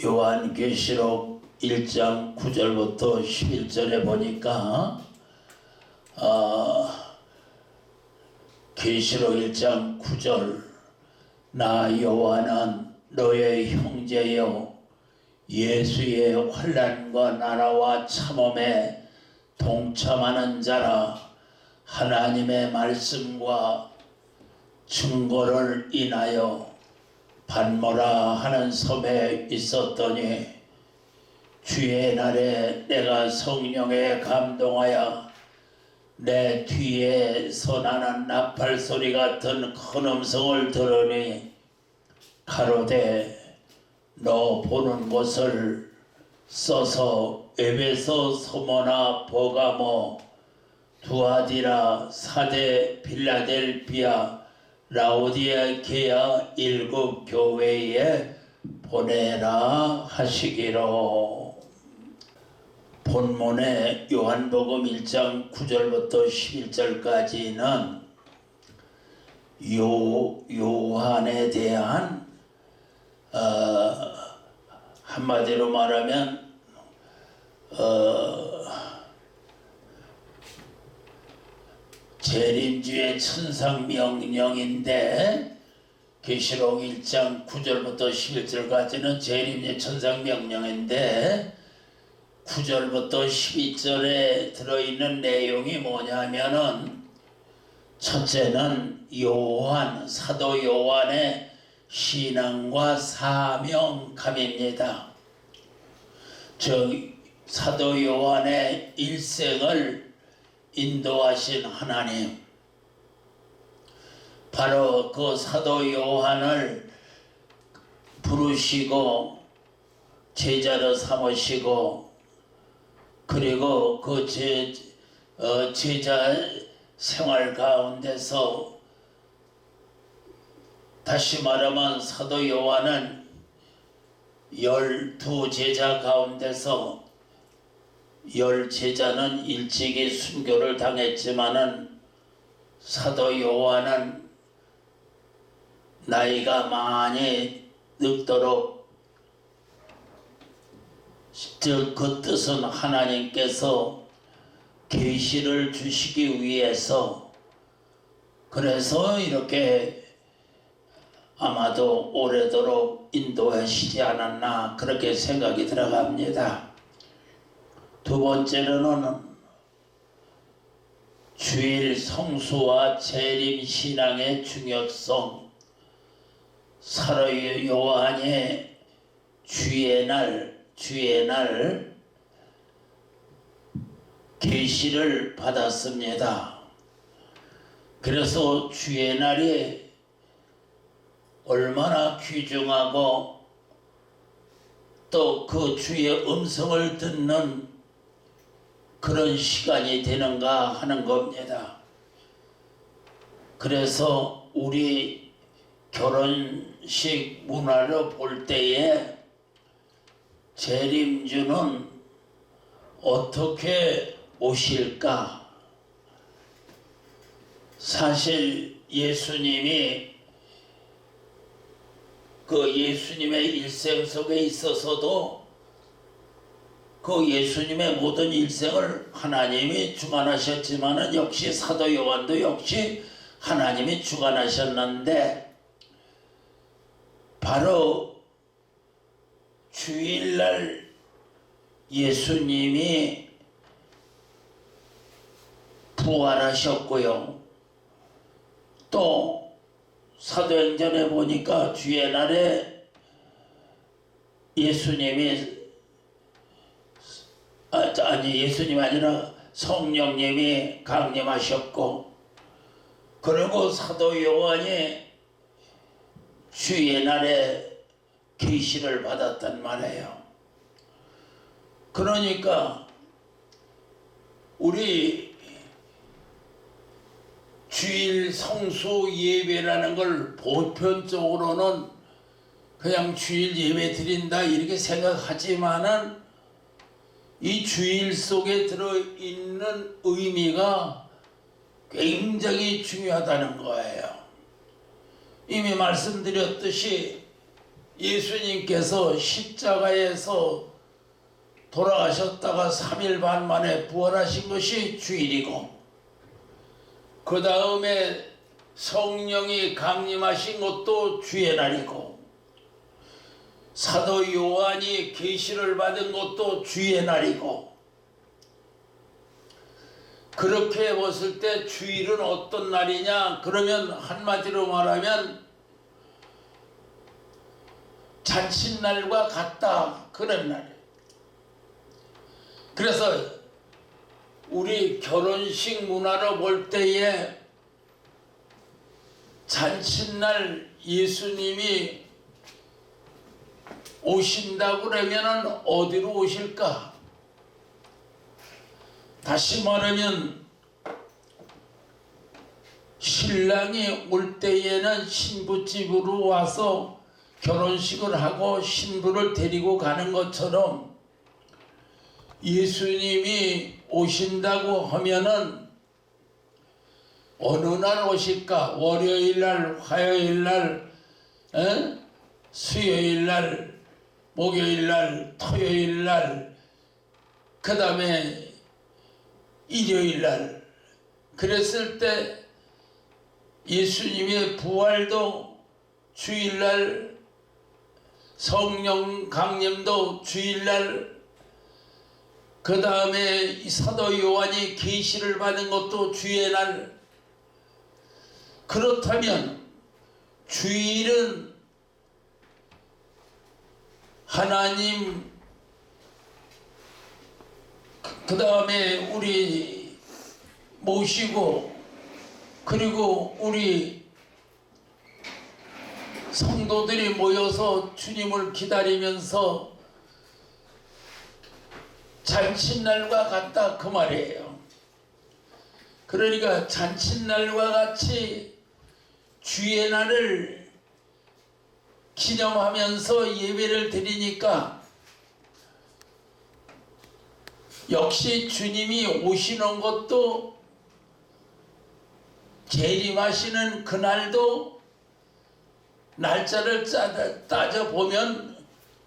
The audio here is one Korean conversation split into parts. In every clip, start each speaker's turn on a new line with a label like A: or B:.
A: 요한계시록 1장 9절부터 11절에 보니까 계시록 1장 9절 나 요한은 너의 형제요 예수의 환난과 나라와 참음에 동참하는 자라 하나님의 말씀과 증거를 인하여 반모라 하는 섬에 있었더니 주의 날에 내가 성령에 감동하여 내 뒤에서 나는 나팔 소리 같은 큰 음성을 들으니 가로되 너 보는 곳을 써서 에베소, 소모나, 버가모, 두아디라, 사데, 빌라델비아, 라오디게아 일곱 교회에 보내라 하시기로. 본문의 요한복음 1장 9절부터 11절까지는 요한에 대한 한마디로 말하면 재림주의 천상명령인데 계시록 1장 9절부터 11절까지는 재림주의 천상명령인데 9절부터 12절에 들어있는 내용이 뭐냐면은 첫째는 사도 요한의 신앙과 사명감입니다. 사도 요한의 일생을 인도하신 하나님, 바로 그 사도 요한을 부르시고 제자로 삼으시고 그리고 그 제자 생활 가운데서 다시 말하면 사도 요한은 12제자 가운데서 10제자는 일찍이 순교를 당했지만은 사도 요한은 나이가 많이 늙도록 즉 그 뜻은 하나님께서 계시를 주시기 위해서 그래서 이렇게 아마도 오래도록 인도하시지 않았나 그렇게 생각이 들어갑니다. 두 번째로는 주일 성수와 재림 신앙의 중요성, 사도 요한의 주의 날 계시를 받았습니다. 그래서 주의 날이 얼마나 귀중하고 또 그 주의 음성을 듣는 그런 시간이 되는가 하는 겁니다. 그래서 우리 결혼식 문화를 볼 때에 재림주는 어떻게 오실까? 사실 예수님이 그 예수님의 일생 속에 있어서도 그 예수님의 모든 일생을 하나님이 주관하셨지만은 역시 사도 요한도 역시 하나님이 주관하셨는데 바로 주일날 예수님이 부활하셨고요. 또 사도행전에 보니까 주의 날에 예수님이 아니라 성령님이 강림하셨고 그리고 사도 요한이 주의 날에 계시를 받았단 말이에요. 그러니까 우리 주일 성수 예배라는 걸 보편적으로는 그냥 주일 예배 드린다 이렇게 생각하지만은 이 주일 속에 들어있는 의미가 굉장히 중요하다는 거예요. 이미 말씀드렸듯이 예수님께서 십자가에서 돌아가셨다가 3일 반 만에 부활하신 것이 주일이고, 그 다음에 성령이 강림하신 것도 주의 날이고, 사도 요한이 계시를 받은 것도 주의 날이고, 그렇게 봤을 때 주일은 어떤 날이냐? 그러면 한마디로 말하면 잔칫날과 같다, 그런 날이에요. 그래서 우리 결혼식 문화로 볼 때에 잔칫날 예수님이 오신다고 그러면 어디로 오실까? 다시 말하면 신랑이 올 때에는 신부집으로 와서 결혼식을 하고 신부를 데리고 가는 것처럼 예수님이 오신다고 하면은 어느 날 오실까? 월요일날, 화요일날, 수요일날, 목요일날, 토요일날, 그 다음에 일요일날. 그랬을 때 예수님의 부활도 주일날, 성령 강림도 주일날, 그 다음에 사도 요한이 계시를 받은 것도 주의 날. 그렇다면 주일은 하나님, 그 다음에 우리 모시고, 그리고 우리 성도들이 모여서 주님을 기다리면서 잔칫날과 같다, 그 말이에요. 그러니까 잔칫날과 같이 주의 날을 기념하면서 예배를 드리니까 역시 주님이 오시는 것도 재림하시는 그날도 날짜를 따져보면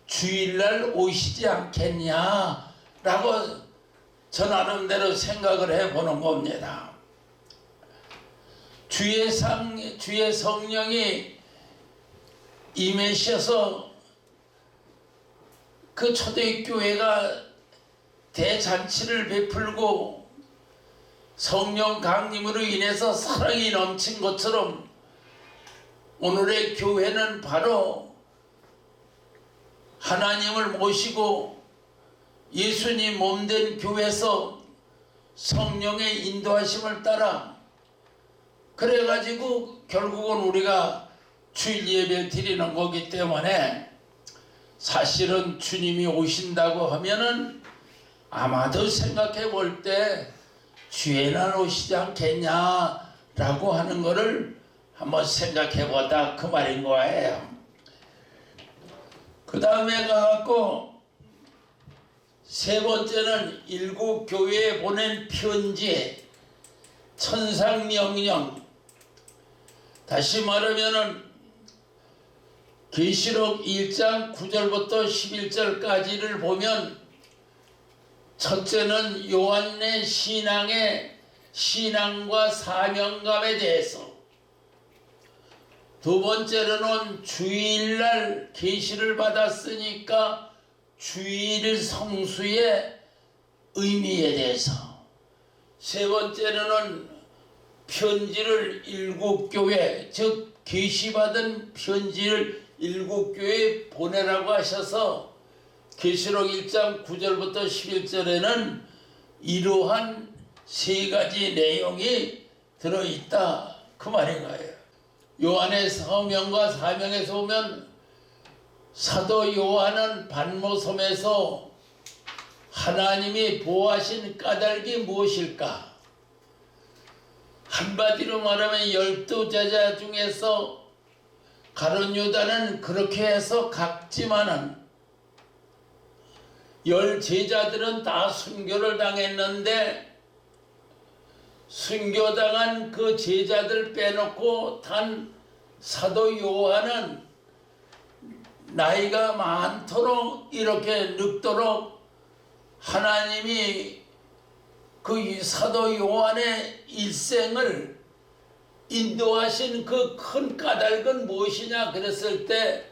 A: 주일날 오시지 않겠냐 라고 저 나름대로 생각을 해보는 겁니다. 주의 성령이 임하셔서 그 초대교회가 대잔치를 베풀고 성령 강림으로 인해서 사랑이 넘친 것처럼 오늘의 교회는 바로 하나님을 모시고 예수님 몸된 교회에서 성령의 인도하심을 따라 그래가지고 결국은 우리가 주일 예배를 드리는 거기 때문에 사실은 주님이 오신다고 하면은 아마도 생각해 볼 때 주의 날 오시지 않겠냐라고 하는 거를 한번 생각해 보다 그 말인 거예요. 그 다음에 가갖고 세 번째는 일곱 교회에 보낸 편지, 천상명령. 다시 말하면은 계시록 1장 9절부터 11절까지를 보면 첫째는 요한의 신앙과 사명감에 대해서, 두 번째로는 주일날 계시를 받았으니까 주일 성수의 의미에 대해서, 세 번째로는 편지를 일곱 교회, 즉 계시받은 편지를 일곱 교회에 보내라고 하셔서 계시록 1장 9절부터 11절에는 이러한 세 가지 내용이 들어있다 그 말인 거예요. 요한의 서명과 사명에서 보면 사도 요한은 반모섬에서 하나님이 보호하신 까닭이 무엇일까? 한마디로 말하면 12제자 중에서 가룟 유다는 그렇게 해서 각지만은 10제자들은 다 순교를 당했는데 순교당한 그 제자들 빼놓고 단 사도 요한은 나이가 많도록 이렇게 늙도록 하나님이 그 사도 요한의 일생을 인도하신 그 큰 까닭은 무엇이냐 그랬을 때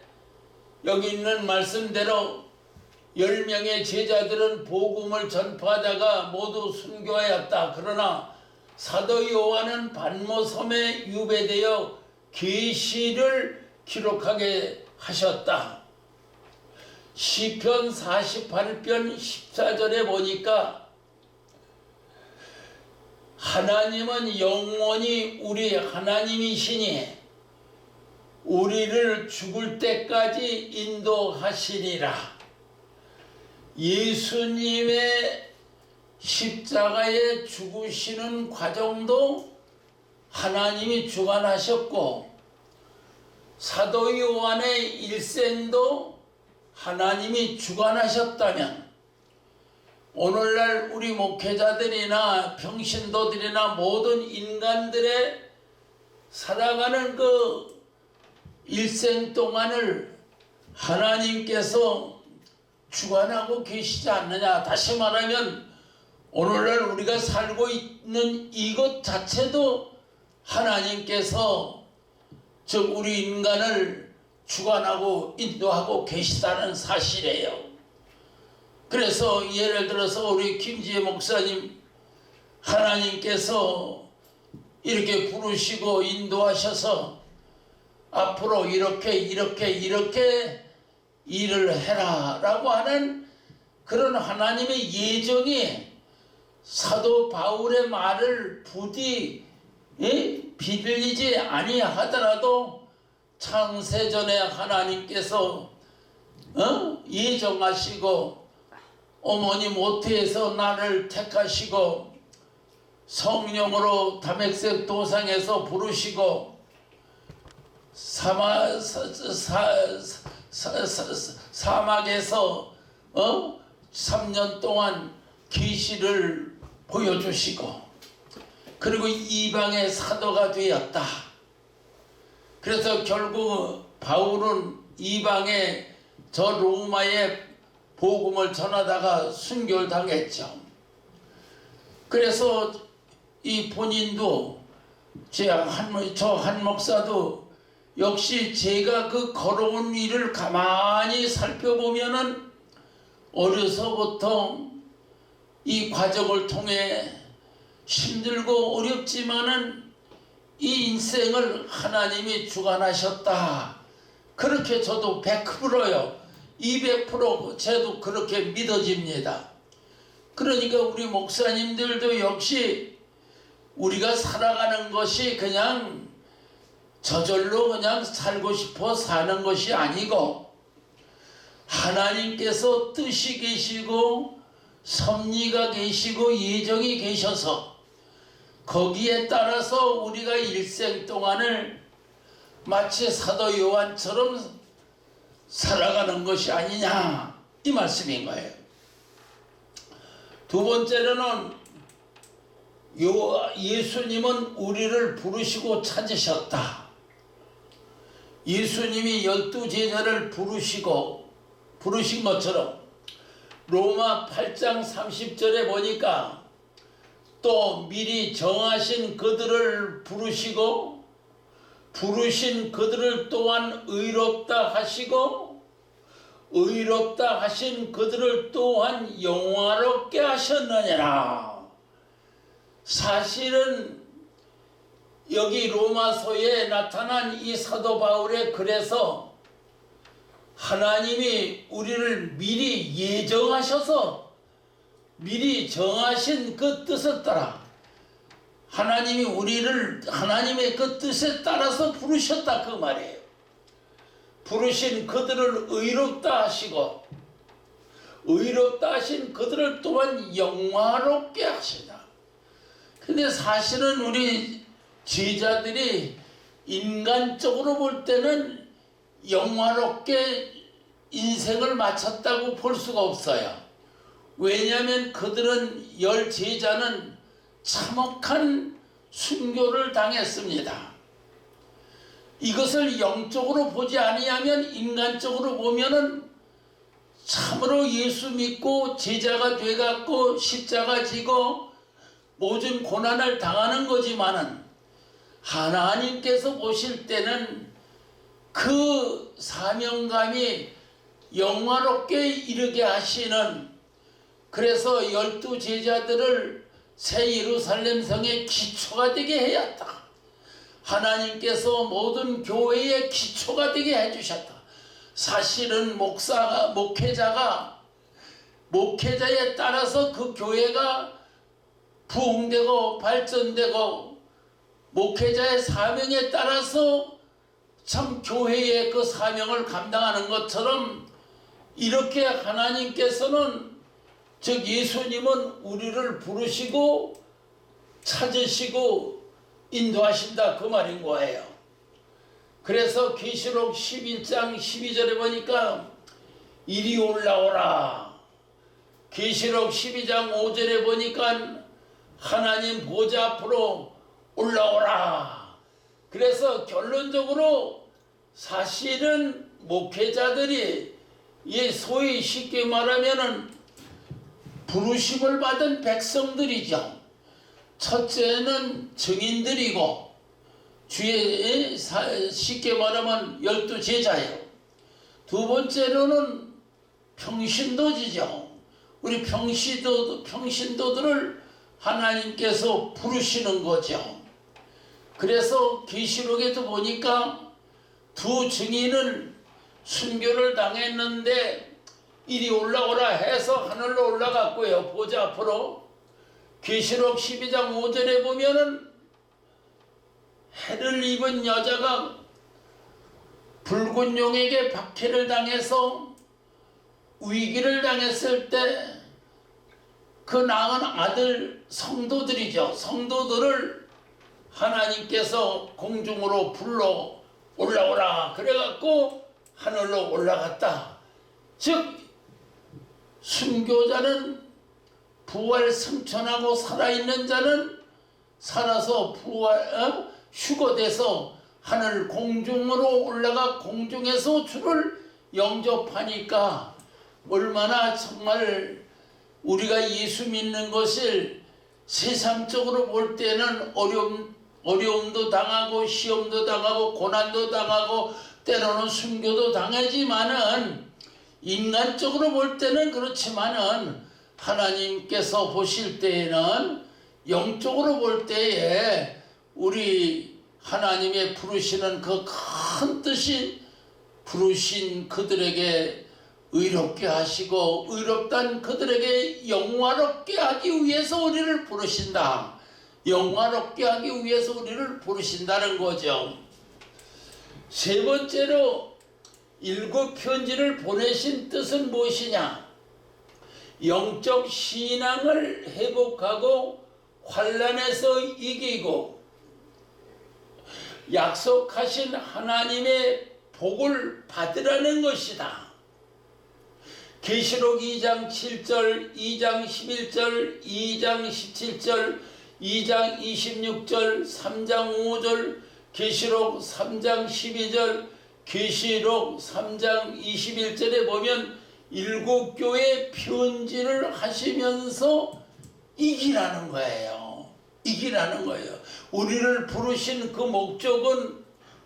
A: 여기 있는 말씀대로 10명의 제자들은 복음을 전파하다가 모두 순교하였다. 그러나 사도 요한은 반모섬에 유배되어 계시를 기록하게 하셨다. 시편 48편 14절에 보니까 하나님은 영원히 우리 하나님이시니 우리를 죽을 때까지 인도하시리라. 예수님의 십자가에 죽으시는 과정도 하나님이 주관하셨고 사도 요한의 일생도 하나님이 주관하셨다면 오늘날 우리 목회자들이나 평신도들이나 모든 인간들의 살아가는 그 일생 동안을 하나님께서 주관하고 계시지 않느냐. 다시 말하면 오늘날 우리가 살고 있는 이것 자체도 하나님께서 즉 우리 인간을 주관하고 인도하고 계시다는 사실이에요. 그래서 예를 들어서 우리 김지혜 목사님 하나님께서 이렇게 부르시고 인도하셔서 앞으로 이렇게 일을 해라 라고 하는 그런 하나님의 예정이 사도 바울의 말을 부디 비빌리지 아니하더라도 창세전에 하나님께서 예정하시고 어머니 모태에서 나를 택하시고 성령으로 다메섹 도상에서 부르시고 사막에서 3년 동안 계시를 보여주시고 그리고 이방의 사도가 되었다. 그래서 결국 바울은 이방의 저 로마의 복음을 전하다가 순교를 당했죠. 그래서 이 본인도 저 한 목사도 역시 제가 그 걸어온 일을 가만히 살펴보면은 어려서부터 이 과정을 통해 힘들고 어렵지만은 이 인생을 하나님이 주관하셨다. 그렇게 저도 100%요. 200% 저도 그렇게 믿어집니다. 그러니까 우리 목사님들도 역시 우리가 살아가는 것이 그냥 저절로 그냥 살고 싶어 사는 것이 아니고 하나님께서 뜻이 계시고 섭리가 계시고 예정이 계셔서 거기에 따라서 우리가 일생 동안을 마치 사도 요한처럼 살아가는 것이 아니냐 이 말씀인 거예요. 두 번째로는 예수님은 우리를 부르시고 찾으셨다. 예수님이 12제자를 부르신 것처럼 로마 8장 30절에 보니까 또 미리 정하신 그들을 부르시고 부르신 그들을 또한 의롭다 하시고 의롭다 하신 그들을 또한 영화롭게 하셨느니라. 사실은 여기 로마서에 나타난 이 사도 바울의 글에서 하나님이 우리를 미리 예정하셔서 미리 정하신 그 뜻을 따라 하나님이 우리를 하나님의 그 뜻에 따라서 부르셨다 그 말이에요. 부르신 그들을 의롭다 하시고 의롭다 하신 그들을 또한 영화롭게 하시다. 근데 사실은 우리 제자들이 인간적으로 볼 때는 영화롭게 인생을 마쳤다고 볼 수가 없어요. 왜냐하면 그들은 10제자는 참혹한 순교를 당했습니다. 이것을 영적으로 보지 아니하면 인간적으로 보면은 참으로 예수 믿고 제자가 돼갖고 십자가 지고 모든 고난을 당하는 거지만은 하나님께서 보실 때는 그 사명감이 영화롭게 이르게 하시는, 그래서 12 제자들을 새 예루살렘 성의 기초가 되게 해야다. 하나님께서 모든 교회의 기초가 되게 해주셨다. 사실은 목회자에 따라서 그 교회가 부흥되고 발전되고, 목회자의 사명에 따라서 참 교회의 그 사명을 감당하는 것처럼, 이렇게 하나님께서는 즉 예수님은 우리를 부르시고 찾으시고 인도하신다, 그 말인 거예요. 그래서 계시록 11장 12절에 보니까 이리 올라오라. 계시록 12장 5절에 보니까 하나님 보좌 앞으로 올라오라. 그래서 결론적으로 사실은 목회자들이 소위 쉽게 말하면은 부르심을 받은 백성들이죠. 첫째는 증인들이고, 주의 쉽게 말하면 12 제자예요. 두 번째로는 평신도지죠. 우리 평신도들을 하나님께서 부르시는 거죠. 그래서 계시록에도 보니까 두 증인은 순교를 당했는데 이리 올라오라 해서 하늘로 올라갔고요, 보좌 앞으로. 계시록 12장 5절에 보면은 해를 입은 여자가 붉은 용에게 박해를 당해서 위기를 당했을 때 그 낳은 아들 성도들이죠. 성도들을 하나님께서 공중으로 불러 올라오라 그래갖고 하늘로 올라갔다. 즉 순교자는 부활 승천하고 살아있는 자는 살아서 휴거돼서 하늘 공중으로 올라가 공중에서 주를 영접하니까 얼마나 정말 우리가 예수 믿는 것을 세상적으로 볼 때는 어려움도 당하고 시험도 당하고 고난도 당하고 때로는 순교도 당하지만은, 인간적으로 볼 때는 그렇지만은 하나님께서 보실 때에는, 영적으로 볼 때에 우리 하나님의 부르시는 그 큰 뜻이 부르신 그들에게 의롭게 하시고 의롭단 그들에게 영화롭게 하기 위해서 우리를 부르신다. 영화롭게 하기 위해서 우리를 부르신다는 거죠. 세 번째로 7 편지를 보내신 뜻은 무엇이냐? 영적 신앙을 회복하고 환난에서 이기고 약속하신 하나님의 복을 받으라는 것이다. 계시록 2장 7절, 2장 11절, 2장 17절, 2장 26절, 3장 5절, 계시록 3장 12절, 계시록 3장 21절에 보면 7 교회 편지를 하시면서 이기라는 거예요. 이기라는 거예요. 우리를 부르신 그 목적은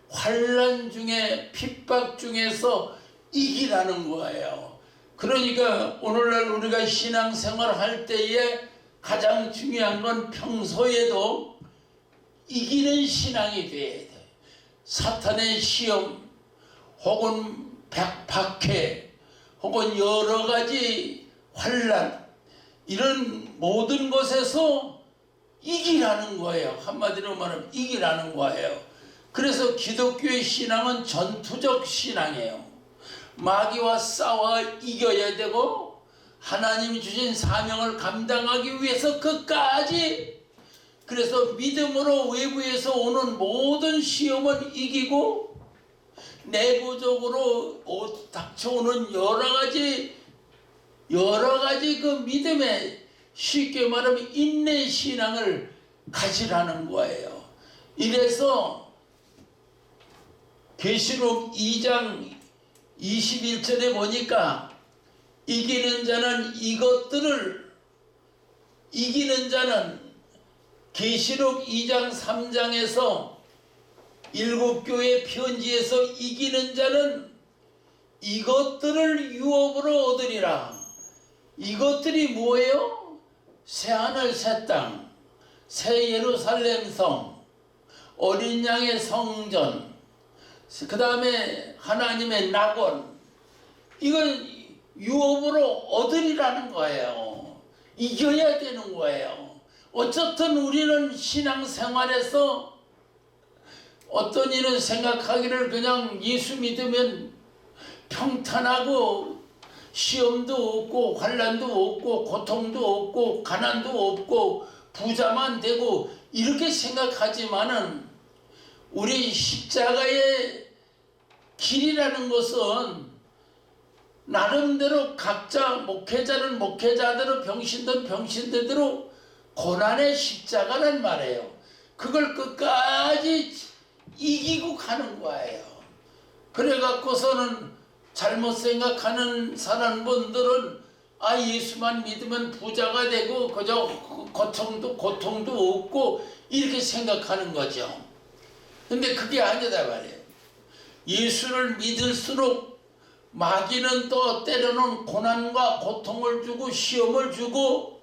A: 환난 중에 핍박 중에서 이기라는 거예요. 그러니까 오늘날 우리가 신앙생활 할 때에 가장 중요한 건 평소에도 이기는 신앙이 돼야 돼. 사탄의 시험 혹은 박해 혹은 여러 가지 환난, 이런 모든 것에서 이기라는 거예요. 한마디로 말하면 이기라는 거예요. 그래서 기독교의 신앙은 전투적 신앙이에요. 마귀와 싸워 이겨야 되고 하나님이 주신 사명을 감당하기 위해서 끝까지, 그래서 믿음으로 외부에서 오는 모든 시험은 이기고 내부적으로 닥쳐오는 여러 가지 그 믿음에, 쉽게 말하면 인내 신앙을 가지라는 거예요. 이래서 계시록 2장 21절에 보니까 이기는 자는 계시록 2장 3장에서 7교회 편지에서 이기는 자는 이것들을 유업으로 얻으리라. 이것들이 뭐예요? 새하늘 새 땅, 새 예루살렘 성, 어린 양의 성전, 그 다음에 하나님의 낙원, 이걸 유업으로 얻으리라는 거예요. 이겨야 되는 거예요. 어쨌든 우리는 신앙생활에서 어떤 이는 생각하기를 그냥 예수 믿으면 평탄하고 시험도 없고 환난도 없고 고통도 없고 가난도 없고 부자만 되고 이렇게 생각하지만은 우리 십자가의 길이라는 것은 나름대로 각자 목회자는 목회자대로 병신든 병신대로 고난의 십자가란 말이에요. 그걸 끝까지 이기고 가는 거예요. 그래 갖고서는 잘못 생각하는 사람분들은 예수만 믿으면 부자가 되고 그저 고통도 없고 이렇게 생각하는 거죠. 근데 그게 아니다 말이에요. 예수를 믿을수록 마귀는 또 때로는 고난과 고통을 주고 시험을 주고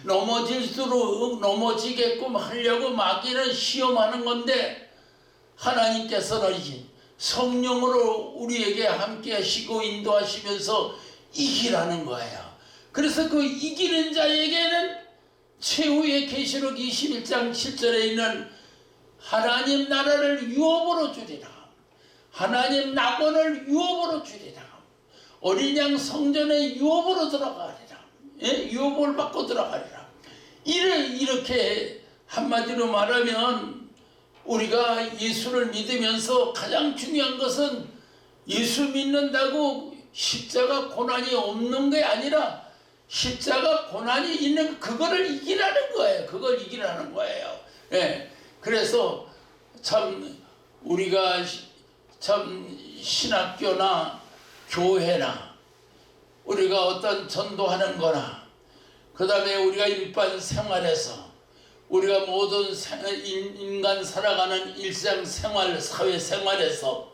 A: 넘어질수록 넘어지게끔 하려고 마귀는 시험하는 건데 하나님께서는 성령으로 우리에게 함께 하시고 인도하시면서 이기라는 거예요. 그래서 그 이기는 자에게는 최후의 계시록 21장 7절에 있는 하나님 나라를 유업으로 주리라. 하나님 낙원을 유업으로 주리라. 어린 양 성전에 유업으로 들어가리라. 유업을 받고 들어가리라. 이렇게 한마디로 말하면 우리가 예수를 믿으면서 가장 중요한 것은 예수 믿는다고 십자가 고난이 없는 게 아니라 십자가 고난이 있는 그거를 이기라는 거예요. 그걸 이기라는 거예요. 그래서 참 우리가 참 신학교나 교회나 우리가 어떤 전도하는 거나 그 다음에 우리가 일반 생활에서 우리가 모든 인간 살아가는 일상생활 사회생활에서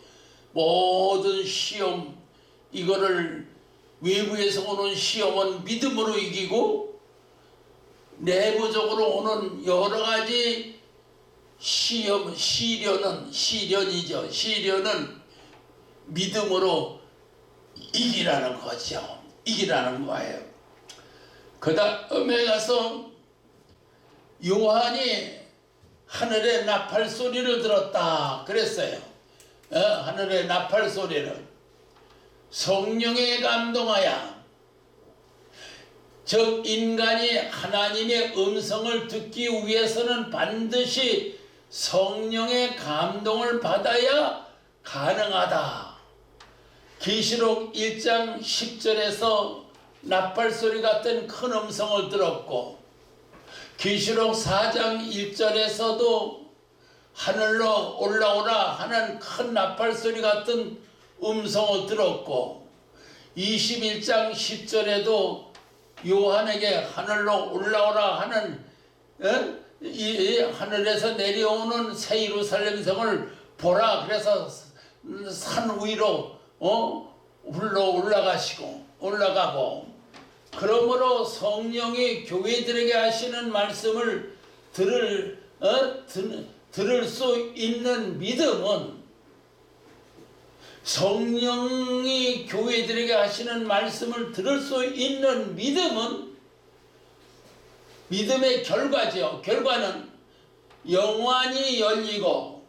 A: 모든 시험 이거를 외부에서 오는 시험은 믿음으로 이기고 내부적으로 오는 여러 가지 시련은 믿음으로 이기라는 거죠. 이기라는 거예요. 그 다음에 가서 요한이 하늘의 나팔 소리를 들었다 그랬어요. 하늘의 나팔 소리를 성령에 감동하여 즉 인간이 하나님의 음성을 듣기 위해서는 반드시 성령의 감동을 받아야 가능하다. 계시록 1장 10절에서 나팔소리 같은 큰 음성을 들었고 계시록 4장 1절에서도 하늘로 올라오라 하는 큰 나팔소리 같은 음성을 들었고 21장 10절에도 요한에게 하늘로 올라오라 하는 이 하늘에서 내려오는 새 예루살렘 성을 보라. 그래서 산 위로 올라가고 그러므로 성령이 교회들에게 하시는 말씀을 들을 수 있는 믿음은 성령이 교회들에게 하시는 말씀을 들을 수 있는 믿음은 믿음의 결과죠. 결과는 영안이 열리고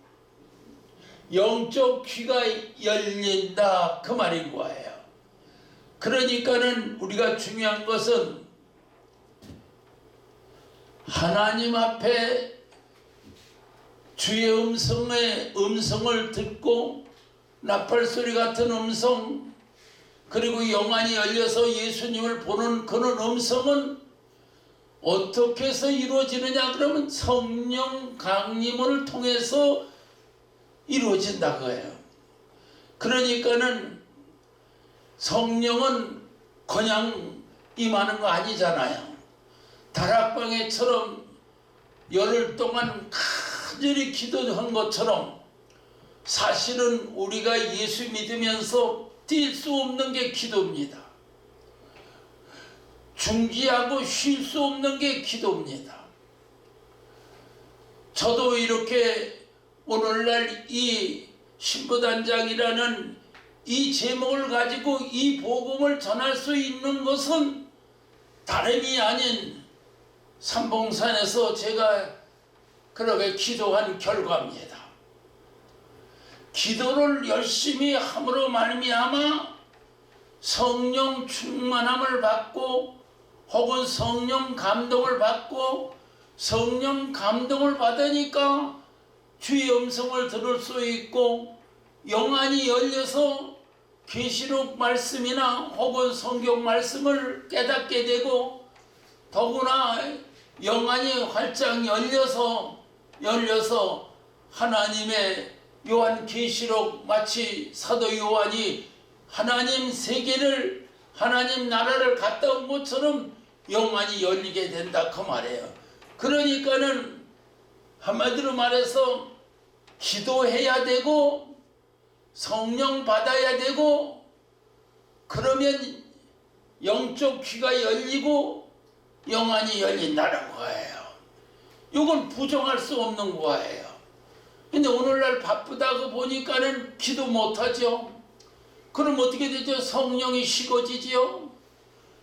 A: 영적 귀가 열린다 그 말인 거예요. 그러니까는 우리가 중요한 것은 하나님 앞에 주의 음성을 듣고 나팔소리 같은 음성 그리고 영안이 열려서 예수님을 보는 그런 음성은 어떻게 해서 이루어지느냐 그러면 성령 강림을 통해서 이루어진다 그거예요. 그러니까는 성령은 그냥 임하는 거 아니잖아요. 다락방에처럼 열흘 동안 간절히 기도한 것처럼 사실은 우리가 예수 믿으면서 뛸 수 없는 게 기도입니다. 중지하고 쉴 수 없는 게 기도입니다. 저도 이렇게 오늘날 이 신부단장이라는 이 제목을 가지고 이 복음을 전할 수 있는 것은 다름이 아닌 삼봉산에서 제가 그렇게 기도한 결과입니다. 기도를 열심히 함으로 말미암아 성령 충만함을 받고 혹은 성령 감동을 받고 성령 감동을 받으니까 주의 음성을 들을 수 있고 영안이 열려서 계시록 말씀이나 혹은 성경 말씀을 깨닫게 되고 더구나 영안이 활짝 열려서 하나님의 요한 계시록 마치 사도 요한이 하나님 세계를 하나님 나라를 갔다 온 것처럼 영안이 열리게 된다 그 말이에요. 그러니까는 한마디로 말해서 기도해야 되고 성령 받아야 되고 그러면 영적 귀가 열리고 영안이 열린다는 거예요. 이건 부정할 수 없는 거예요. 근데 오늘날 바쁘다고 보니까는 기도 못하죠. 그럼 어떻게 되죠? 성령이 식어지지요.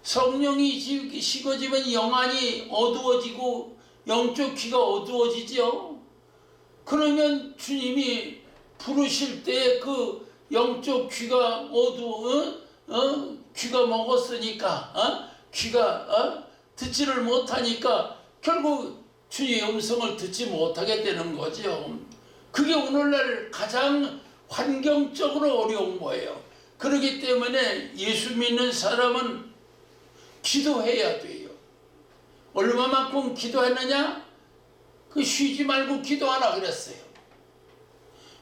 A: 성령이 식어지면 영안이 어두워지고 영적 귀가 어두워지지요. 그러면 주님이 부르실 때 그 영적 귀가 귀가 먹었으니까 귀가 듣지를 못하니까 결국 주님의 음성을 듣지 못하게 되는 거죠. 그게 오늘날 가장 환경적으로 어려운 거예요. 그렇기 때문에 예수 믿는 사람은 기도해야 돼요. 얼마만큼 기도했느냐? 그 쉬지 말고 기도하라 그랬어요.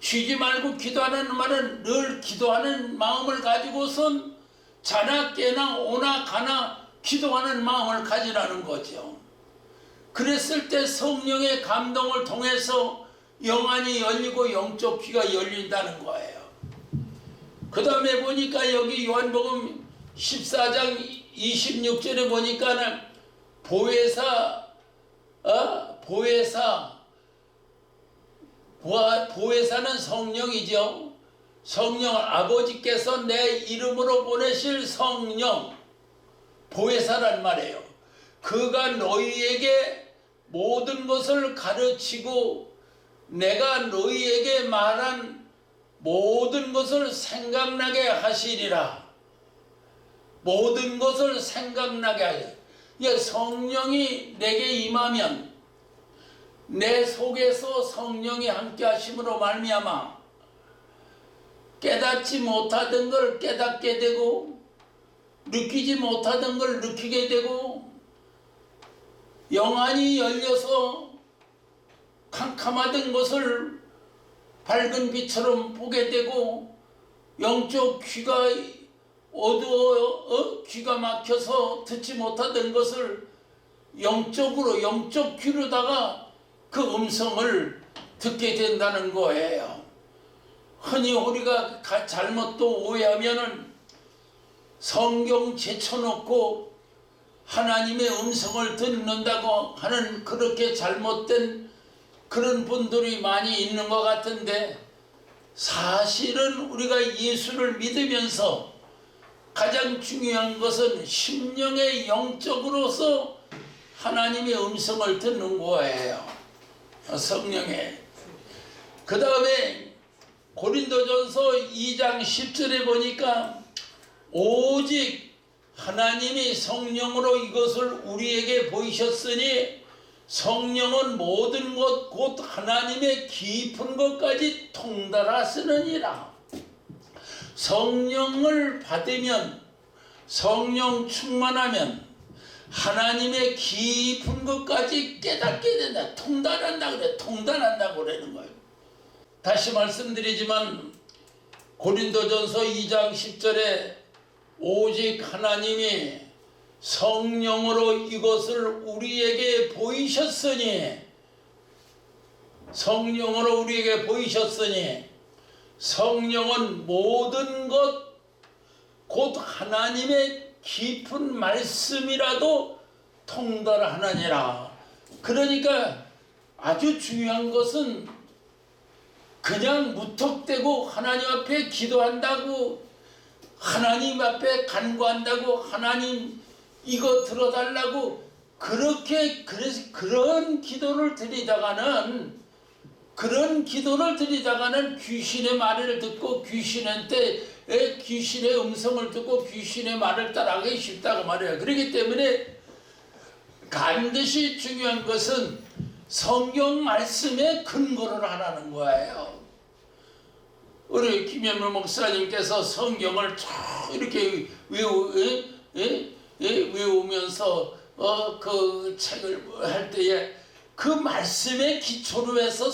A: 쉬지 말고 기도하는 말은 늘 기도하는 마음을 가지고선 자나 깨나 오나 가나 기도하는 마음을 가지라는 거죠. 그랬을 때 성령의 감동을 통해서 영안이 열리고 영적 귀가 열린다는 거예요. 그 다음에 보니까 여기 요한복음 14장 26절에 보니까는 보혜사는 성령이죠. 성령 아버지께서 내 이름으로 보내실 성령 보혜사란 말이에요. 그가 너희에게 모든 것을 가르치고 내가 너희에게 말한 모든 것을 생각나게 하시리라. 모든 것을 생각나게 하시리라. 성령이 내게 임하면 내 속에서 성령이 함께 하심으로 말미암아 깨닫지 못하던 걸 깨닫게 되고 느끼지 못하던 걸 느끼게 되고 영안이 열려서 캄캄하던 것을 밝은 빛처럼 보게 되고 영적 귀가 어두워 귀가 막혀서 듣지 못하던 것을 영적 귀로다가 그 음성을 듣게 된다는 거예요. 흔히 우리가 잘못 또 오해하면은 성경 제쳐놓고 하나님의 음성을 듣는다고 하는 그렇게 잘못된 그런 분들이 많이 있는 것 같은데 사실은 우리가 예수를 믿으면서 가장 중요한 것은 심령의 영적으로서 하나님의 음성을 듣는 거예요. 성령의. 그 다음에 고린도전서 2장 10절에 보니까 오직 하나님이 성령으로 이것을 우리에게 보이셨으니 성령은 모든 것 곧 하나님의 깊은 것까지 통달하시느니라. 성령을 받으면 성령 충만하면 하나님의 깊은 것까지 깨닫게 된다. 통달한다 그래. 통달한다고 그러는 거예요. 다시 말씀드리지만 고린도전서 2장 10절에 오직 하나님이 성령으로 이것을 우리에게 보이셨으니, 성령으로 우리에게 보이셨으니 성령은 모든 것 곧 하나님의 깊은 말씀이라도 통달하느니라. 그러니까 아주 중요한 것은 그냥 무턱대고 하나님 앞에 기도한다고, 하나님 앞에 간구한다고, 하나님 이거 들어달라고 그렇게 그런 기도를 드리다가는 귀신의 말을 듣고 귀신의 음성을 듣고 귀신의 말을 따라가기 쉽다고 말해요. 그렇기 때문에 반드시 중요한 것은 성경 말씀에 근거를 하라는 거예요. 우리 김현무 목사님께서 성경을 쭉 이렇게 외우면서 그 책을 할 때에 그 말씀에 기초로 해서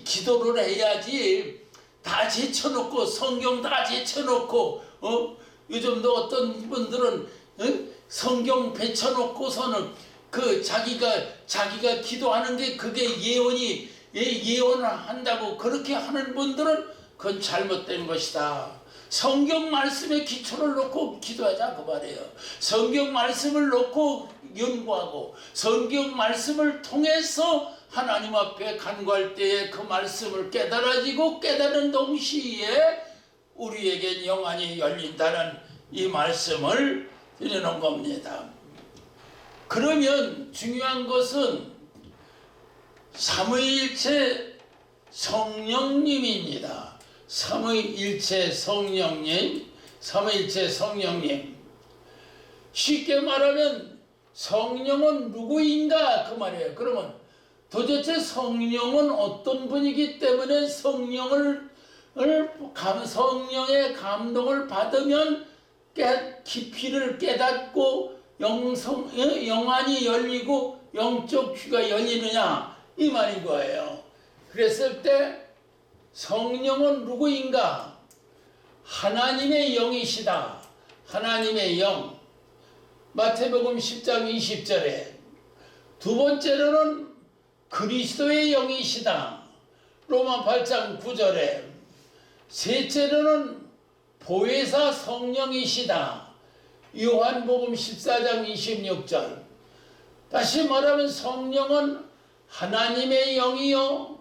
A: 기도를 해야지. 다 제쳐놓고 성경 다 제쳐놓고 요즘도 어떤 분들은 성경 베쳐놓고서는 그 자기가 기도하는 게 그게 예언을 한다고 그렇게 하는 분들은 그건 잘못된 것이다. 성경 말씀에 기초를 놓고 기도하자 그 말이에요. 성경 말씀을 놓고 연구하고 성경 말씀을 통해서 하나님 앞에 간구할 때에 그 말씀을 깨달아지고 깨달은 동시에 우리에게 영안이 열린다는 이 말씀을 드리는 겁니다. 그러면 중요한 것은 삼위일체 성령님입니다. 삼위일체 성령님. 쉽게 말하면 성령은 누구인가 그 말이에요. 그러면 도대체 성령은 어떤 분이기 때문에 성령의 감동을 받으면 깊이를 깨닫고 영안이 열리고 영적 귀가 열리느냐 이 말인 거예요. 그랬을 때 성령은 누구인가? 하나님의 영이시다. 하나님의 영. 마태복음 10장 20절에 두 번째로는 그리스도의 영이시다. 로마 8장 9절에 셋째로는 보혜사 성령이시다. 요한복음 14장 26절. 다시 말하면 성령은 하나님의 영이요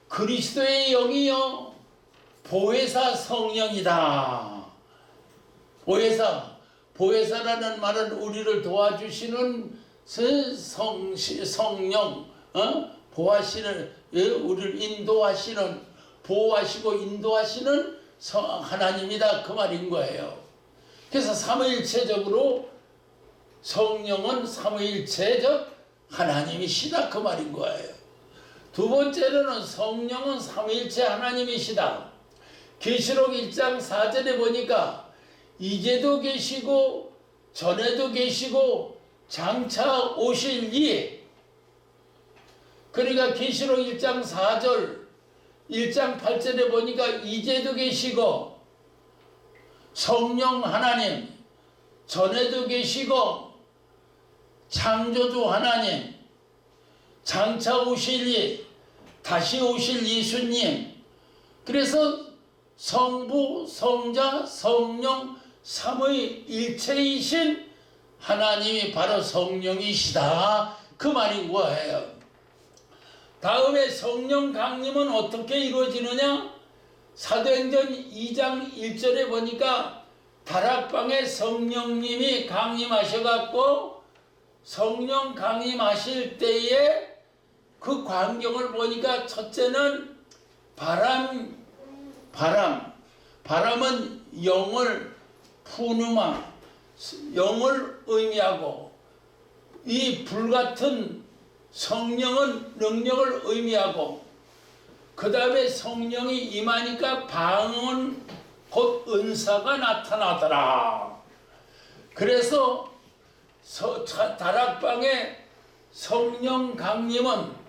A: 그리스도의 영이요 보혜사 성령이다. 보혜사라는 말은 우리를 도와주시는 성령, 보호하시는, 우리를 인도하시는, 보호하시고 인도하시는 하나님이다 그 말인 거예요. 그래서 삼위일체적으로 성령은 삼위일체적 하나님이시다 그 말인 거예요. 두 번째로는 성령은 삼위일체 하나님이시다. 계시록 1장 4절에 보니까 이제도 계시고 전에도 계시고 장차 오실 이. 그러니까 계시록 1장 4절 1장 8절에 보니까 이제도 계시고 성령 하나님 전에도 계시고 창조주 하나님 장차 오실 이 다시 오실 예수님. 그래서 성부 성자 성령 삼위일체이신 하나님이 바로 성령이시다 그 말인 거예요. 다음에 성령 강림은 어떻게 이루어지느냐? 사도행전 2장 1절에 보니까 다락방에 성령님이 강림하셔갖고 성령 강림하실 때에 그 광경을 보니까 첫째는 바람은 영을 푸누마 영을 의미하고 이 불같은 성령은 능력을 의미하고 그 다음에 성령이 임하니까 방언 곧 은사가 나타나더라. 그래서 다락방의 성령 강림은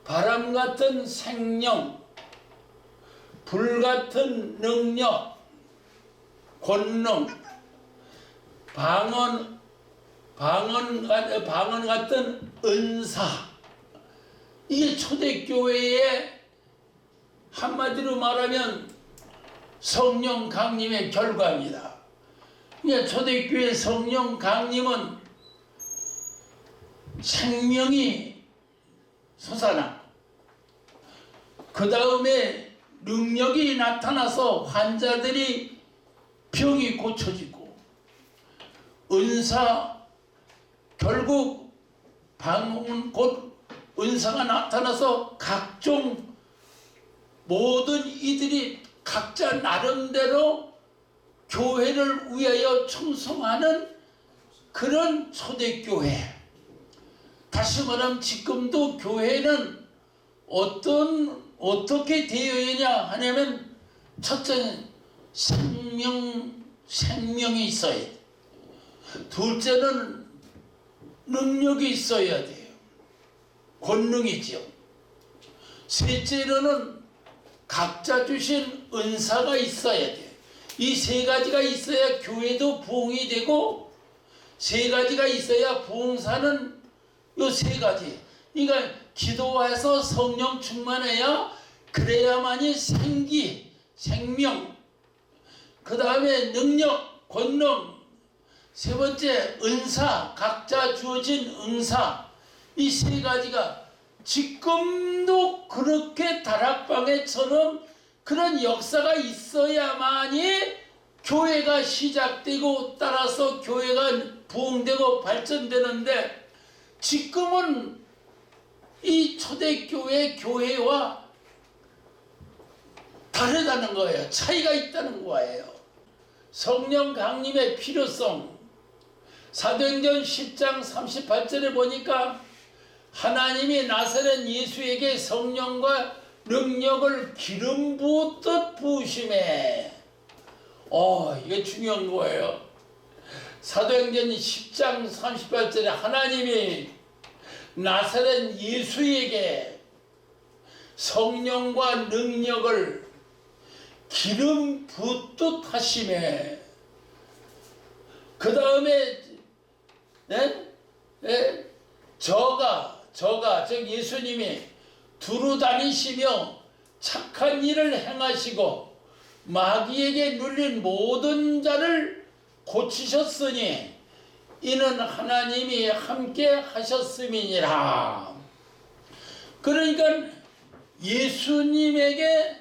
A: 바람 같은 생령 불같은 능력, 권능, 방언 같은 은사, 이게 초대교회의 한마디로 말하면 성령 강림의 결과입니다. 그러니까 초대교회 성령 강림은 생명이 솟아나, 그 다음에 능력이 나타나서 환자들이 병이 고쳐지고, 은사, 결국 방언 곧 은사가 나타나서 각종 모든 이들이 각자 나름대로 교회를 위하여 충성하는 그런 초대교회. 다시 말하면 지금도 교회는 어떻게 되어 있냐 하냐면, 첫째는 생명이 있어야 돼. 둘째는 능력이 있어야 돼요. 권능이죠. 셋째로는 각자 주신 은사가 있어야 돼요. 이 세 가지가 있어야 교회도 부흥이 되고, 세 가지가 있어야 부흥사는 요 세 가지. 그러니까 기도해서 성령 충만해야, 그래야만이 생명, 그 다음에 능력, 권능, 세 번째 은사, 각자 주어진 은사, 이 세 가지가 지금도 그렇게 다락방에처럼 그런 역사가 있어야만이 교회가 시작되고, 따라서 교회가 부흥되고 발전되는데, 지금은 이 초대교회 교회와 다르다는 거예요. 차이가 있다는 거예요. 성령 강림의 필요성, 사도행전 10장 38절에 보니까 하나님이 나사렛 예수에게 성령과 능력을 기름 부었듯 부으심에, 이게 중요한 거예요. 사도행전 10장 38절에 하나님이 나사렛 예수에게 성령과 능력을 기름 붓듯 하심에, 그 다음에 저가 즉 예수님이 두루 다니시며 착한 일을 행하시고 마귀에게 눌린 모든 자를 고치셨으니 이는 하나님이 함께 하셨음이니라. 그러니까 예수님에게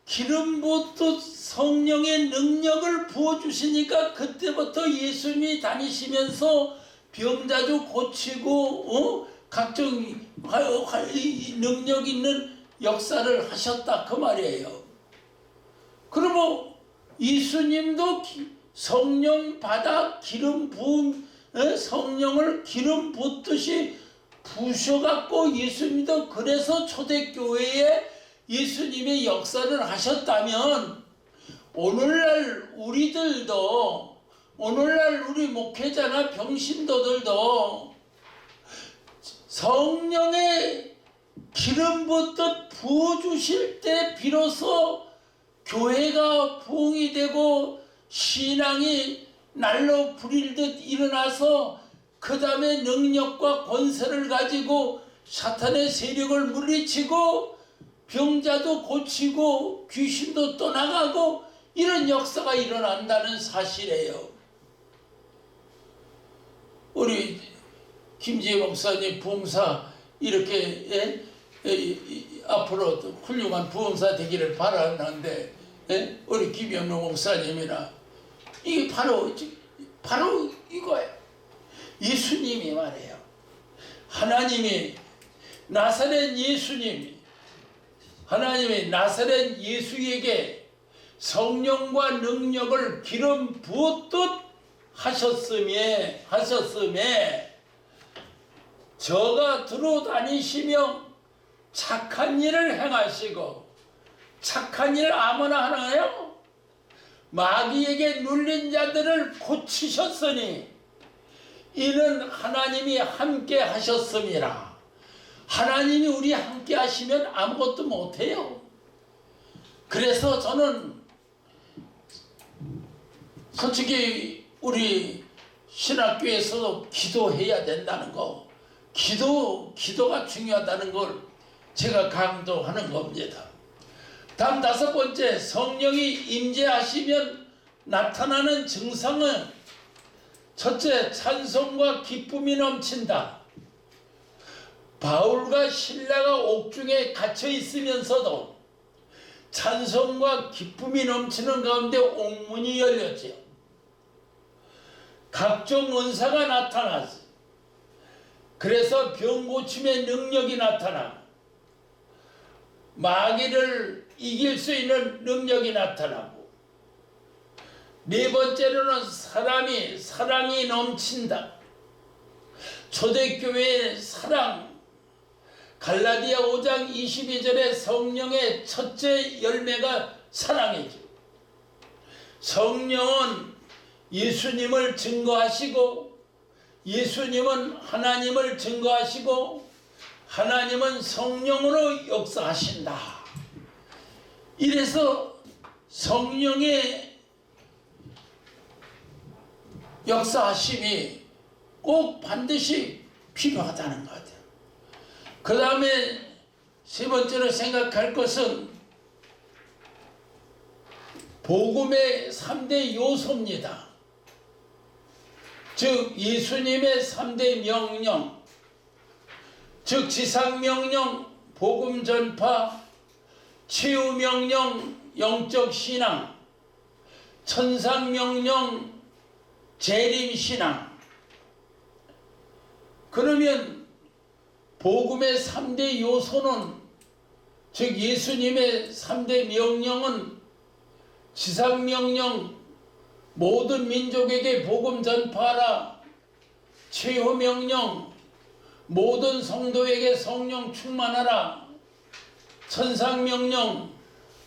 A: 기름 붓듯 성령의 능력을 부어주시니까, 그때부터 예수님이 다니시면서 병자도 고치고 각종 능력 있는 역사를 하셨다 그 말이에요. 그러면 예수님도 성령 받아 기름 부은 성령을 기름 붓듯이 부셔갖고, 예수님도 그래서 초대교회에 예수님의 역사를 하셨다면, 오늘날 우리들도, 오늘날 우리 목회자나 병신도들도 성령의 기름 붓듯 부어주실 때 비로소 교회가 부흥이 되고 신앙이 날로 부릴 듯 일어나서, 그 다음에 능력과 권세를 가지고 사탄의 세력을 물리치고 병자도 고치고 귀신도 떠나가고, 이런 역사가 일어난다는 사실이에요. 우리 김지혜 목사님 부흥사 이렇게 앞으로 훌륭한 부흥사 되기를 바라는데, 우리 김영로 목사님이나, 이게 바로 이거예요. 예수님이 말해요. 하나님이 나사렛 예수에게 성령과 능력을 기름 부었듯 하셨음에 저가 두루 다니시며 착한 일을 행하시고, 착한 일 아무나 하나요? 마귀에게 눌린 자들을 고치셨으니 이는 하나님이 함께 하셨음이라. 하나님이 우리 함께 하시면 아무것도 못해요. 그래서 저는 솔직히 우리 신학교에서도 기도해야 된다는 거, 기도가 중요하다는 걸 제가 강조하는 겁니다. 다음 5번째, 성령이 임재하시면 나타나는 증상은 첫째, 찬송과 기쁨이 넘친다. 바울과 실라가 옥중에 갇혀 있으면서도 찬송과 기쁨이 넘치는 가운데 옥문이 열렸지요. 각종 은사가 나타나지. 그래서 병 고침의 능력이 나타나 마귀를 이길 수 있는 능력이 나타나고, 네 번째로는 사랑이 넘친다. 초대교회의 사랑, 갈라디아 5장 22절에 성령의 첫째 열매가 사랑이죠. 성령은 예수님을 증거하시고, 예수님은 하나님을 증거하시고, 하나님은 성령으로 역사하신다. 이래서 성령의 역사하심이 꼭 반드시 필요하다는 것 같아요. 그 다음에 세 번째로 생각할 것은 복음의 3대 요소입니다. 즉 예수님의 3대 명령, 즉 지상명령, 복음 전파, 치유명령, 영적 신앙, 천상명령, 재림신앙. 그러면 복음의 3대 요소는, 즉 예수님의 3대 명령은 지상명령, 모든 민족에게 복음 전파하라, 치유명령, 모든 성도에게 성령 충만하라, 천상명령,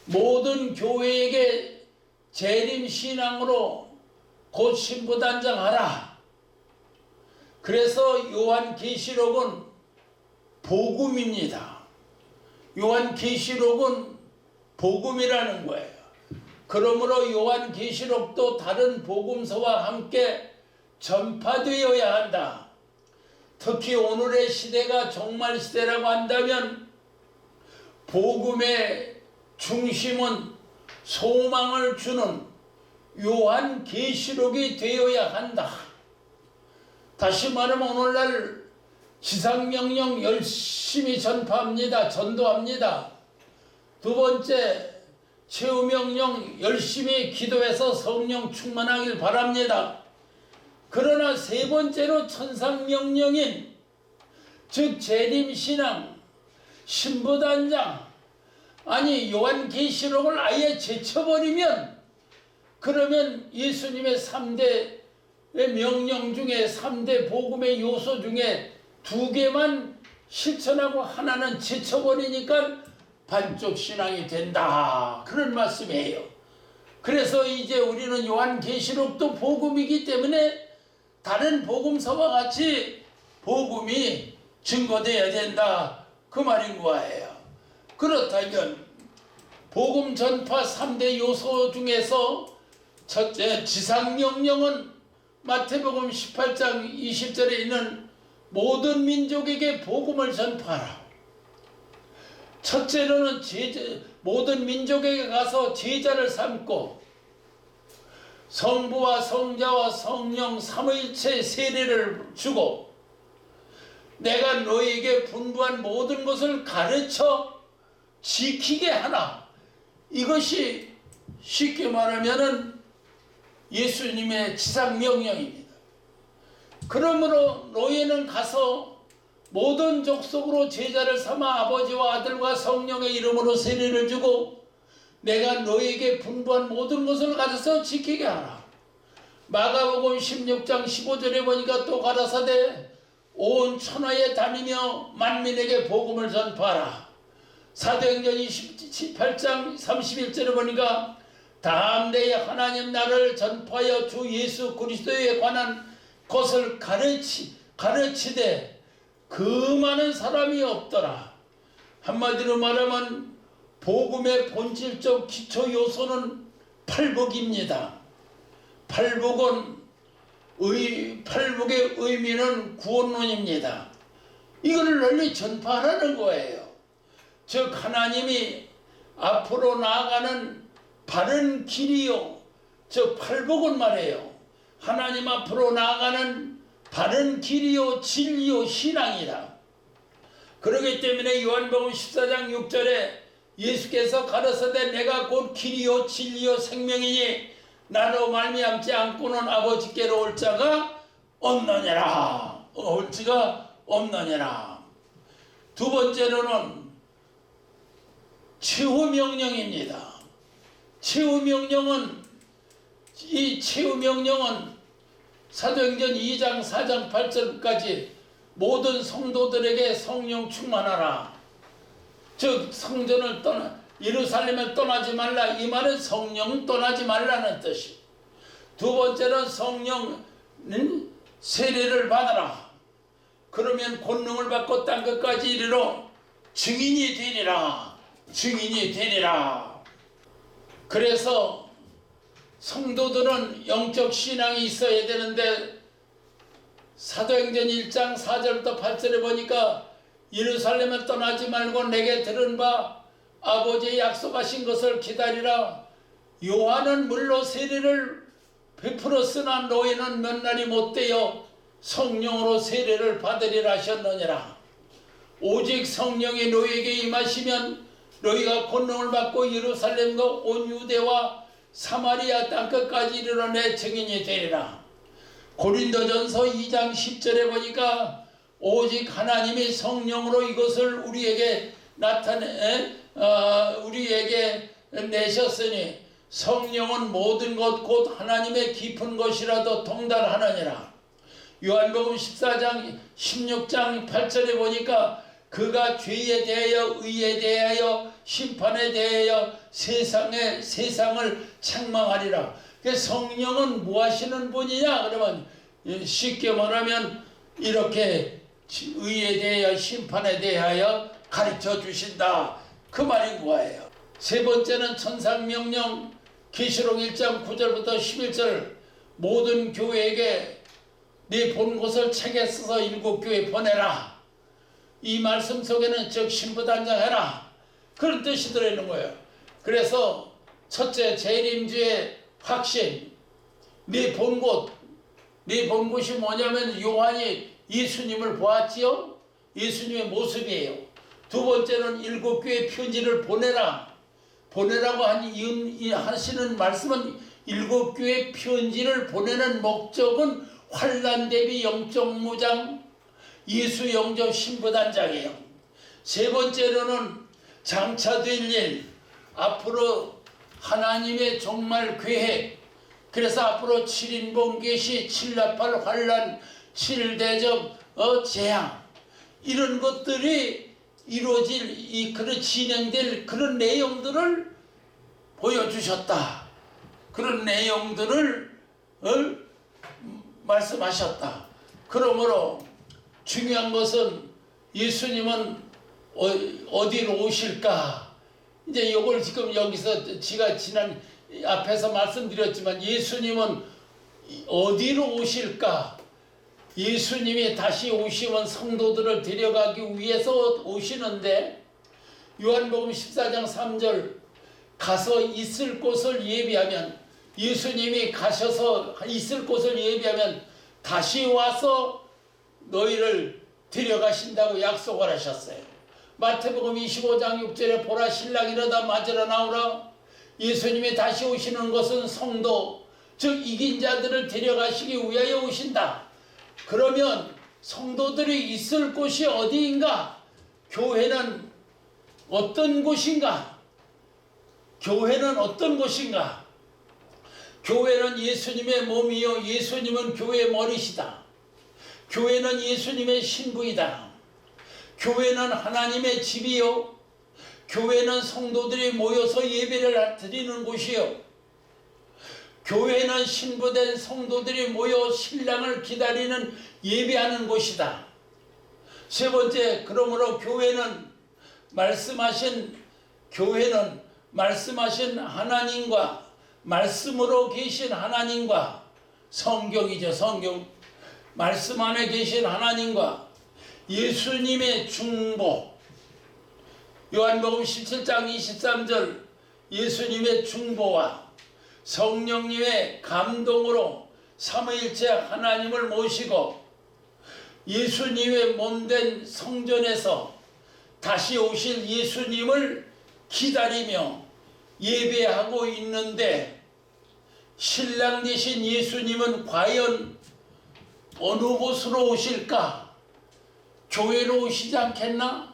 A: 모든 교회에게 재림신앙으로 곧 신부단장하라. 그래서 요한계시록은 복음입니다. 요한계시록은 복음이라는 거예요. 그러므로 요한계시록도 다른 복음서와 함께 전파되어야 한다. 특히 오늘의 시대가 종말 시대라고 한다면 복음의 중심은 소망을 주는 요한계시록이 되어야 한다. 다시 말하면 오늘날 지상명령 열심히 전파합니다. 전도합니다. 두 번째, 치유명령 열심히 기도해서 성령 충만하길 바랍니다. 그러나 세 번째로 천상명령인, 즉 재림신앙, 신부단장, 아니 요한계시록을 아예 제쳐버리면, 그러면 예수님의 3대 명령 중에 3대 복음의 요소 중에 2개만 실천하고 하나는 제쳐버리니까 반쪽 신앙이 된다, 그런 말씀이에요. 그래서 이제 우리는 요한계시록도 복음이기 때문에 다른 복음서와 같이 복음이 증거되어야 된다, 그 말인 거예요. 그렇다면 복음 전파 3대 요소 중에서 첫째, 지상명령은 마태복음 18장 20절에 있는 모든 민족에게 복음을 전파하라. 첫째로는 모든 민족에게 가서 제자를 삼고 성부와 성자와 성령 삼위일체 세례를 주고 내가 너희에게 분부한 모든 것을 가르쳐 지키게 하라. 이것이 쉽게 말하면은 예수님의 지상명령입니다. 그러므로 너희는 가서 모든 족속으로 제자를 삼아 아버지와 아들과 성령의 이름으로 세례를 주고 내가 너희에게 분부한 모든 것을 가져서 지키게 하라. 마가복음 16장 15절에 보니까 또 가라사대 온 천하에 다니며 만민에게 복음을 전파하라. 사도행전 28장 31절에 보니까 다음 때에 하나님 나라를 전파하여 주 예수 그리스도에 관한 것을 가르치되 그 많은 사람이 없더라. 한마디로 말하면 복음의 본질적 기초 요소는 팔복입니다. 팔복의 의미는 구원론입니다. 이걸 널리 전파하라는 거예요. 즉 하나님이 앞으로 나아가는 바른 길이요. 즉 팔복은 말이에요. 하나님 앞으로 나아가는 바른 길이요 진리요 신앙이다. 그렇기 때문에 요한복음 14장 6절에 예수께서 가라사대 내가 곧 길이요 진리요 생명이니 나로 말미암지 않고는 아버지께로 올 자가 없느니라. 올 자가 없느니라. 두 번째로는 최후명령입니다. 최후명령은 사도행전 2장 4장 8절까지 모든 성도들에게 성령 충만하라. 즉 성전을 예루살렘을 떠나지 말라. 이 말은 성령 떠나지 말라는 뜻이. 두 번째는 성령은 세례를 받아라. 그러면 권능을 받고 땅 끝까지 이르러 증인이 되리라. 증인이 되리라. 그래서 성도들은 영적 신앙이 있어야 되는데 사도행전 1장 4절부터 8절에 보니까 예루살렘을 떠나지 말고 내게 들은 바 아버지의 약속하신 것을 기다리라. 요한은 물로 세례를 베풀었으나 너희는 몇 날이 못되어 성령으로 세례를 받으리라 하셨느니라. 오직 성령이 너희에게 임하시면 너희가 권능을 받고 예루살렘과 온 유대와 사마리아 땅끝까지 이르러 내 증인이 되리라. 고린도전서 2장 10절에 보니까 오직 하나님이 성령으로 이것을 우리에게 우리에게 내셨으니 성령은 모든 것 곧 하나님의 깊은 것이라도 통달하느니라. 요한복음 14장 16장 8절에 보니까 그가 죄에 대하여 의에 대하여 심판에 대하여 세상을 책망하리라. 성령은 뭐 하시는 분이냐? 그러면 쉽게 말하면 이렇게 의에 대하여 심판에 대하여 가르쳐 주신다. 그 말인 거예요. 세 번째는 천상명령 계시록 1장 9절부터 11절 모든 교회에게 네 본 것을 책에 써서 7교회 보내라. 이 말씀 속에는 즉 신부단장해라. 그런 뜻이 들어있는 거예요. 그래서 첫째 재림주의 확신. 네 본 곳이 뭐냐면 요한이 예수님을 보았지요. 예수님의 모습이에요. 두 번째는 7교회 편지를 보내라. 보내라고 하시는 말씀은 7교회 편지를 보내는 목적은 환난 대비 영적 무장 예수 영접 신부단장이에요. 세 번째로는 장차될 일, 앞으로 하나님의 종말 계획. 그래서 앞으로 7인봉 계시, 7나팔 환난, 7대접 재앙 이런 것들이 이루어질 그런 진행될 그런 내용들을 보여주셨다. 그런 내용들을 말씀하셨다. 그러므로 중요한 것은 예수님은 어디로 오실까? 이제 이걸 지금 여기서 제가 지난 앞에서 말씀드렸지만 예수님은 어디로 오실까? 예수님이 다시 오시면 성도들을 데려가기 위해서 오시는데 요한복음 14장 3절 가서 있을 곳을 예비하면 예수님이 가셔서 있을 곳을 예비하면 다시 와서 너희를 데려가신다고 약속을 하셨어요. 마태복음 25장 6절에 보라 신랑이 이르다 맞으러 나오라. 예수님이 다시 오시는 것은 성도 즉 이긴 자들을 데려가시기 위하여 오신다. 그러면 성도들이 있을 곳이 어디인가? 교회는 어떤 곳인가? 교회는 어떤 곳인가? 교회는 예수님의 몸이요 예수님은 교회의 머리시다. 교회는 예수님의 신부이다. 교회는 하나님의 집이요 교회는 성도들이 모여서 예배를 드리는 곳이요 교회는 신부된 성도들이 모여 신랑을 기다리는 예배하는 곳이다. 세 번째, 그러므로 교회는 말씀하신 교회는 말씀하신 하나님과 말씀으로 계신 하나님과 성경이죠. 성경 말씀 안에 계신 하나님과 예수님의 중보, 요한복음 17장 23절 예수님의 중보와 성령님의 감동으로 삼위일체 하나님을 모시고 예수님의 몸된 성전에서 다시 오실 예수님을 기다리며 예배하고 있는데, 신랑 되신 예수님은 과연 어느 곳으로 오실까? 교회로 오시지 않겠나?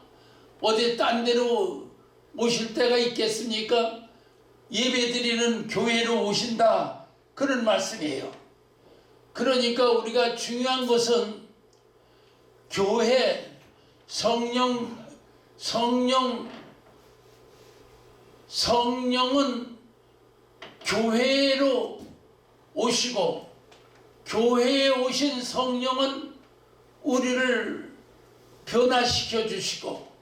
A: 어디 딴 데로 오실 때가 있겠습니까? 예배드리는 교회로 오신다, 그런 말씀이에요. 그러니까 우리가 중요한 것은 교회, 성령은 교회로 오시고, 교회에 오신 성령은 우리를 변화시켜 주시고,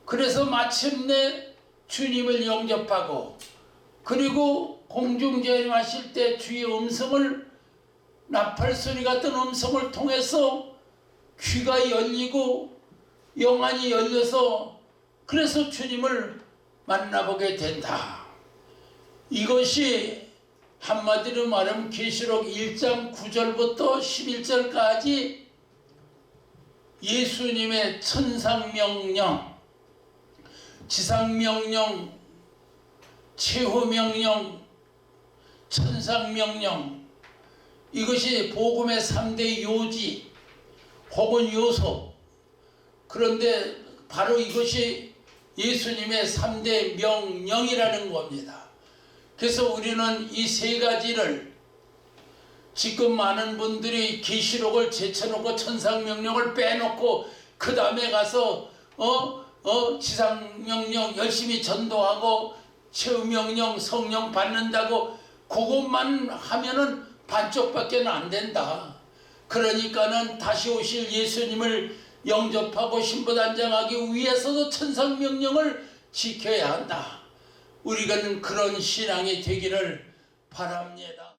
A: 그래서 마침내 주님을 영접하고, 그리고 공중재림하실 때 주의 음성을, 나팔소리 같은 음성을 통해서 귀가 열리고 영안이 열려서 그래서 주님을 만나보게 된다. 이것이 한마디로 말하면 계시록 1장 9절부터 11절까지 예수님의 천상명령, 지상명령, 최후명령, 천상명령, 이것이 복음의 3대 요지 혹은 요소. 그런데 바로 이것이 예수님의 3대 명령이라는 겁니다. 그래서 우리는 이 세 가지를, 지금 많은 분들이 계시록을 제쳐놓고 천상명령을 빼놓고 그 다음에 가서 지상명령 열심히 전도하고 최후명령 성령 받는다고 그것만 하면은 반쪽밖에 안 된다. 그러니까는 다시 오실 예수님을 영접하고 신부단장하기 위해서도 천상명령을 지켜야 한다. 우리가 그런 신앙이 되기를 바랍니다.